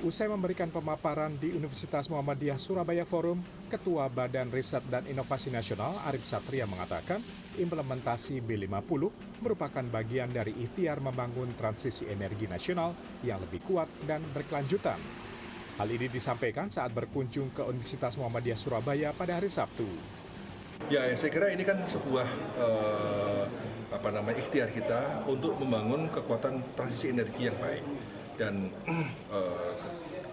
Usai memberikan pemaparan di Universitas Muhammadiyah Surabaya Forum, Ketua Badan Riset dan Inovasi Nasional Arif Satria mengatakan implementasi B50 merupakan bagian dari ikhtiar membangun transisi energi nasional yang lebih kuat dan berkelanjutan. Hal ini disampaikan saat berkunjung ke Universitas Muhammadiyah Surabaya pada hari Sabtu. Ya, saya kira ini kan sebuah ikhtiar kita untuk membangun kekuatan transisi energi yang baik. Dan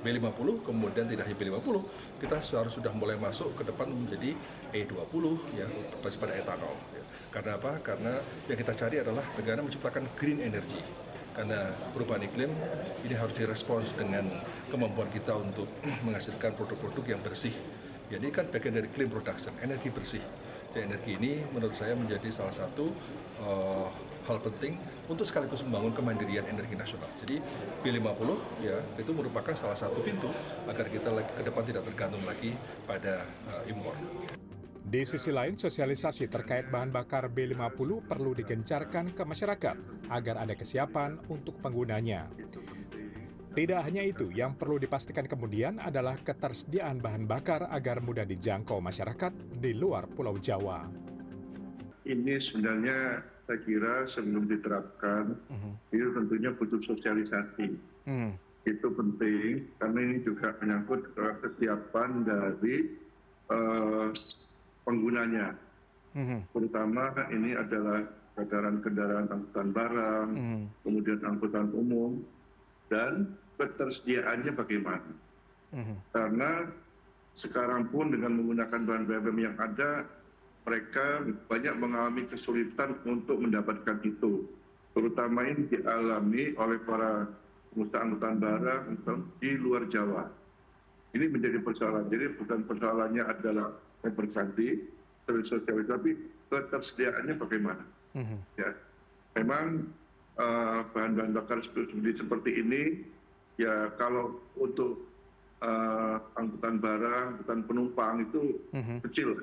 B50 kemudian tidak hanya B50, kita sudah mulai masuk ke depan menjadi E20 ya, berbasis pada etanol. Ya. Karena apa? Karena yang kita cari adalah negara menciptakan green energy. Karena perubahan iklim ini harus direspons dengan kemampuan kita untuk menghasilkan produk-produk yang bersih. Ya, ini kan bagian dari clean production, energi bersih. Jadi energi ini menurut saya menjadi salah satu hal penting untuk sekaligus membangun kemandirian energi nasional. Jadi B50 ya itu merupakan salah satu pintu agar kita ke depan tidak tergantung lagi pada impor. Di sisi lain, sosialisasi terkait bahan bakar B50 perlu digencarkan ke masyarakat agar ada kesiapan untuk penggunanya. Tidak hanya itu, yang perlu dipastikan kemudian adalah ketersediaan bahan bakar agar mudah dijangkau masyarakat di luar Pulau Jawa. Ini sebenarnya saya kira sebelum diterapkan, itu tentunya butuh sosialisasi. Itu penting, karena ini juga menyangkut kesiapan dari penggunanya. Terutama ini adalah kendaraan angkutan barang, kemudian angkutan umum, dan ketersediaannya bagaimana. Karena sekarang pun dengan menggunakan bahan BBM yang ada, mereka banyak mengalami kesulitan untuk mendapatkan itu. Terutama ini dialami oleh para pengusaha angkutan barang di luar Jawa. Ini menjadi persoalan. Jadi bukan persoalannya adalah berganti dari sosial, tapi ketersediaannya bagaimana. Ya, memang bahan-bahan bakar seperti ini, ya kalau untuk angkutan barang, angkutan penumpang itu kecil.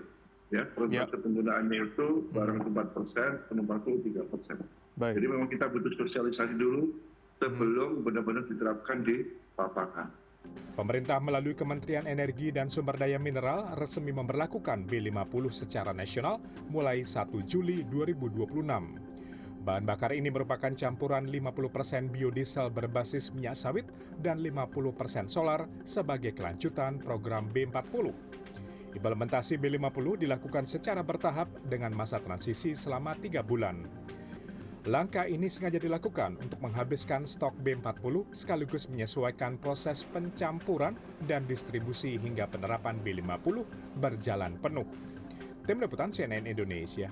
Ya, persentase penggunaannya itu barang 4%, penumpang itu 3%. Jadi memang kita butuh sosialisasi dulu sebelum benar-benar diterapkan di lapangan. Pemerintah melalui Kementerian Energi dan Sumber Daya Mineral resmi memberlakukan B50 secara nasional mulai 1 Juli 2026. Bahan bakar ini merupakan campuran 50% biodiesel berbasis minyak sawit dan 50% solar sebagai kelanjutan program B40. Implementasi B50 dilakukan secara bertahap dengan masa transisi selama 3 bulan. Langkah ini sengaja dilakukan untuk menghabiskan stok B40 sekaligus menyesuaikan proses pencampuran dan distribusi hingga penerapan B50 berjalan penuh. Tim Liputan CNN Indonesia.